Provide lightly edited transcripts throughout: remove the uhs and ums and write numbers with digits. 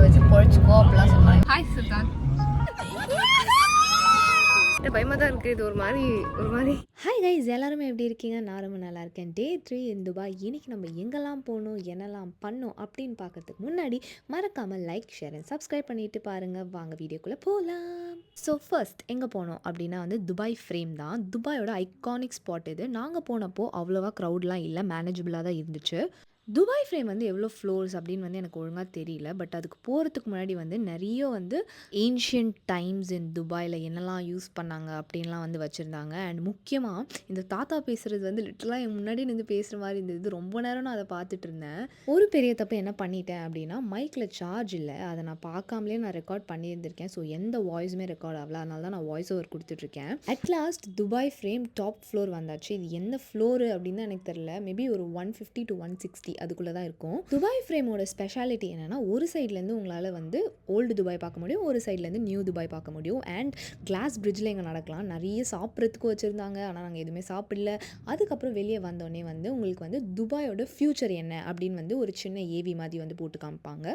வச்சு பொழைச்சிக்கோ அப்படிலாம் சொன்னாங்க. ஹாய் சுல்தான். பயமாக தான் இருக்குது. இது ஒரு மாதிரி. ஹாய் கைஸ், எல்லாருமே எப்படி இருக்கீங்க? நான் ரொம்ப நல்லா இருக்கேன். டே 3 இன் துபாய். இன்னைக்கு நம்ம எங்கெல்லாம் போகணும், என்னெல்லாம் பண்ணோம் அப்படின்னு பார்க்கறதுக்கு முன்னாடி மறக்காமல் லைக், ஷேர் அண்ட் சப்ஸ்கிரைப் பண்ணிட்டு பாருங்கள். வாங்க வீடியோக்குள்ளே போகலாம். ஸோ ஃபர்ஸ்ட் எங்கே போனோம் அப்படின்னா வந்து துபாய் ஃப்ரேம் தான். துபாயோட ஐகானிக் ஸ்பாட் இது. நாங்கள் போனப்போ அவ்வளோவா க்ரௌட்லாம் இல்லை, மேனேஜபிளாக தான் இருந்துச்சு. துபாய் ஃப்ரேம் வந்து எவ்வளோ ஃப்ளோர்ஸ் அப்படின்னு வந்து எனக்கு ஒழுங்காக தெரியல. பட் அதுக்கு போகிறதுக்கு முன்னாடி வந்து நிறைய வந்து ஏன்ஷியன்ட் டைம்ஸ் இன் துபாயில் என்னெல்லாம் யூஸ் பண்ணாங்க அப்படின்லாம் வந்து வச்சுருந்தாங்க. அண்ட் முக்கியமாக இந்த தாத்தா பேசுகிறது வந்து லிட்டரலாக என் முன்னாடி நின்று பேசுகிற மாதிரி இருந்தது. ரொம்ப நேரம் நான் அதை பார்த்துட்டு இருந்தேன். ஒரு பெரிய தப்பு என்ன பண்ணிட்டேன் அப்படின்னா, மைக்கில் சார்ஜ் இல்லை. அதை நான் பார்க்காமலே நான் ரெக்கார்ட் பண்ணியிருந்திருக்கேன். ஸோ எந்த வாய்ஸுமே ரெக்கார்ட் ஆகல. அதனால தான் நான் வாய்ஸ் ஓவர் கொடுத்துட்ருக்கேன். At last Dubai frame top floor வந்தாச்சு. இது எந்த ஃப்ளோரு அப்படின்னு தான் எனக்கு தெரியல. மேபி ஒரு 150 to 160 அதுக்குள்ளே தான் இருக்கும். துபாய் ஃப்ரேமோட ஸ்பெஷாலிட்டி என்னென்னா, ஒரு சைட்லேருந்து உங்களால் வந்து ஓல்டு துபாய் பார்க்க முடியும், ஒரு சைட்லேருந்து நியூ துபாய் பார்க்க முடியும். அண்ட் கிளாஸ் பிரிட்ஜில் எங்கே நடக்கலாம். நிறைய சாப்பிட்றதுக்கு வச்சுருந்தாங்க. ஆனால் நாங்கள் எதுவுமே சாப்பிடல. அதுக்கப்புறம் வெளியே வந்தோடனே வந்து உங்களுக்கு வந்து துபாயோட ஃப்யூச்சர் என்ன அப்படின்னு வந்து ஒரு சின்ன ஏவி மாதிரி வந்து போட்டு காமிப்பாங்க.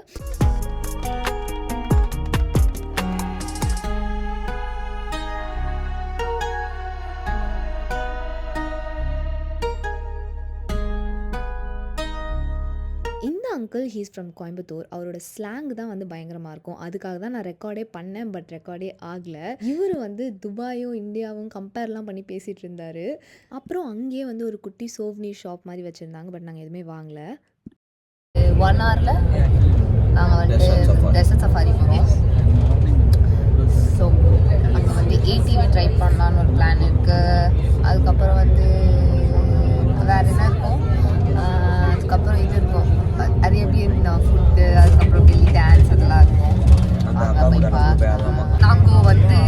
இந்த அங்கிள் ஹீஸ் ஃப்ரம் கோயம்புத்தூர். அவரோட ஸ்லாங் தான் வந்து பயங்கரமாக இருக்கும். அதுக்காக தான் நான் ரெக்கார்டே பண்ணேன். பட் ரெக்கார்டே ஆகலை. இவர் வந்து துபாயும் இந்தியாவும் கம்பேர்லாம் பண்ணி பேசிகிட்டு இருந்தார். அப்புறம் அங்கேயே வந்து ஒரு குட்டி சோவ்னி ஷாப் மாதிரி வச்சுருந்தாங்க. பட் நாங்கள் எதுவுமே வாங்கலை. 1 ஹவரில் நாங்கள் வந்து டெசர்ட் சஃபாரி போகிறோம். ஸோ அங்கே வந்து ஏடிவி ட்ரை பண்ணலான்னு ஒரு பிளான் இருக்குது. அதுக்கப்புறம் வந்து வேறு என்ன இருக்கும், அதுக்கப்புறம் இது இருக்கும், அது எப்படி இருந்தால் ஃபுட்டு, அதுக்கப்புறம் பெல்லி டான்ஸ் அதெல்லாம் இருக்கும். அங்கே போய் பார்க்கலாம். நாங்கள் வந்து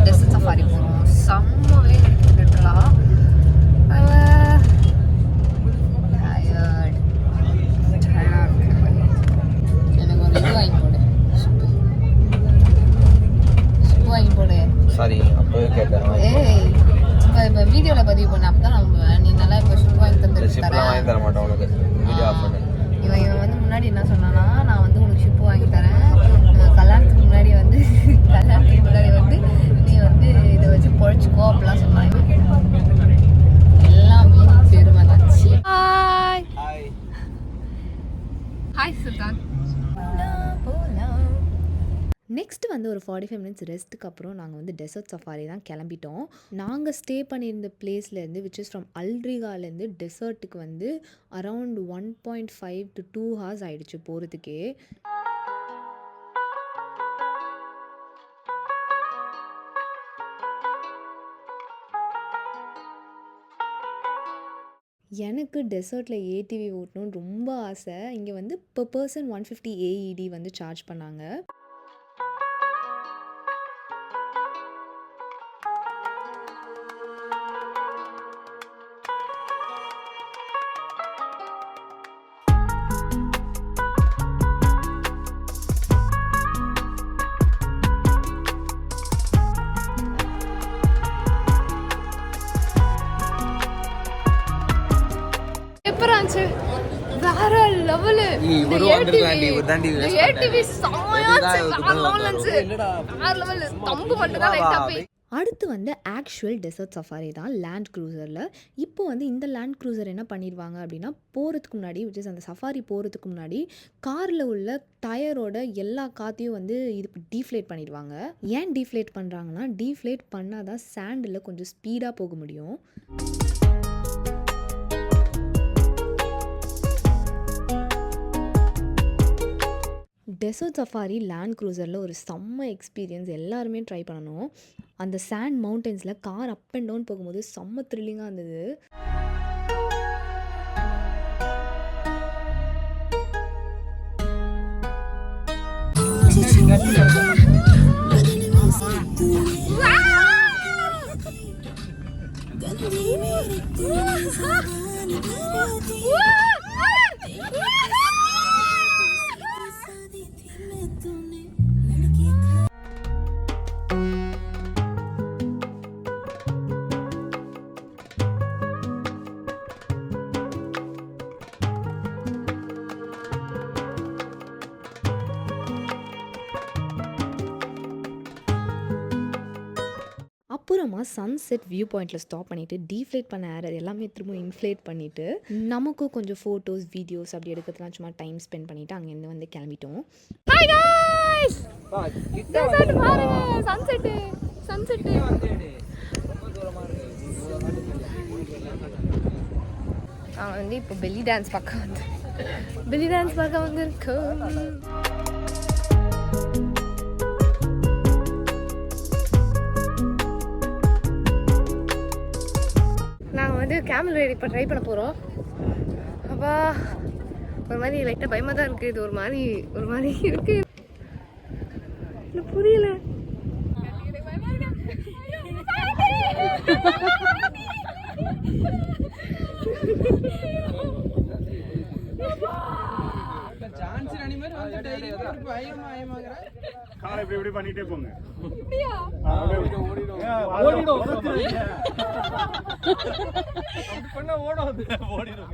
டெசர்ட் சஃபாரி போகிறோம். செம்மவே இருக்குலாம். எனக்கு ஒரு இது வாங்கி போடு, ஷிப்பு வாங்கி போடு. சாரி, அப்பவே கேட்டேன். ஏய், இப்போ வீடியோவில் பதிவு பண்ண அப்போ தான் நீ நல்லா இப்போ ஷிப்பு வாங்கி வாங்கி தர மாட்டேன் உனக்கு. வீடியோ ஆஃப் பண்ணு. இவன் வந்து முன்னாடி என்ன சொன்னான்னா, நான் வந்து உனக்கு ஷிப்பு வாங்கி தரேன், கல்யாணத்துக்கு முன்னாடி வந்து நீ வந்து இதை வச்சு பொழைச்சிக்கோ அப்படிலாம் சொன்னாங்க. எல்லாம் மீன் பெருமை தான். ஹாய் ஹாய் சுல்தான். நெக்ஸ்ட் வந்து ஒரு 45 மினிட்ஸ் ரெஸ்ட்டுக்கு அப்புறம் நாங்கள் வந்து டெசர்ட் சஃபாரி தான் கிளம்பிட்டோம். நாங்கள் ஸ்டே பண்ணியிருந்த பிளேஸ்லேருந்து விச் இஸ் ஃப்ரம் அல்ட்ரிகாலேருந்து டெசர்ட்டுக்கு வந்து அரவுண்ட் 1.5 to 2 hours ஆகிடுச்சு போகிறதுக்கே. எனக்கு டெசர்ட்டில் ஏடிவி ஓட்டணும்னு ரொம்ப ஆசை. இங்கே வந்து per person 150 AED வந்து சார்ஜ் பண்ணாங்க. வேற லெவலு. அடுத்து வந்து ஆக்சுவல் டெசர்ட் சஃபாரி தான் லேண்ட் க்ரூசரில். இப்போ வந்து இந்த லேண்ட் க்ரூசர் என்ன பண்ணிடுவாங்க அப்படின்னா, போகிறதுக்கு முன்னாடி விச் இஸ் அந்த சஃபாரி போகிறதுக்கு முன்னாடி காரில் உள்ள டயரோட எல்லா காற்றையும் வந்து இது டீஃப்ளேட் பண்ணிடுவாங்க. ஏன் டீஃப்ளேட் பண்ணுறாங்கன்னா, டீஃப்ளேட் பண்ணால் தான் சாண்டில் கொஞ்சம் ஸ்பீடாக போக முடியும். டெசர்ட் சஃபாரி லேண்ட் க்ரூசரில் ஒரு செம்ம எக்ஸ்பீரியன்ஸ். எல்லாருமே ட்ரை பண்ணணும். அந்த சாண்ட் மவுண்டன்ஸில் கார் அப் அண்ட் டவுன் போகும்போது செம்ம த்ரில்லிங்காக இருந்தது. அப்புறமா சன்செட் வியூ பாயிண்டில் ஸ்டாப் பண்ணிவிட்டு டீஃப்ளேட் பண்ண ஏர் எல்லாமே திரும்ப இன்ஃப்ளேட் பண்ணிவிட்டு நமக்கும் கொஞ்சம் ஃபோட்டோஸ் வீடியோஸ் அப்படி எடுக்கிறதுலாம் சும்மா டைம் ஸ்பெண்ட் பண்ணிவிட்டு அங்கேருந்து வந்து கிளம்பிட்டோம். ஹாய் गाइस சன்செட் பாருங்க சன்செட் நான் வந்து இப்போ பெல்லி டான்ஸ் பார்க்க வந்திருக்கோம். நாங்கள் வந்து கேமல் ரைட் இப்போ ட்ரை பண்ண போகிறோம். அப்பா ஒரு மாதிரி லைட்டாக பயமாக தான் இருக்குது. இது ஒரு மாதிரி இருக்குது. எனக்கு புரியல. காலை இப்படி பண்ணிட்டே போங்க. ஓடிடும்.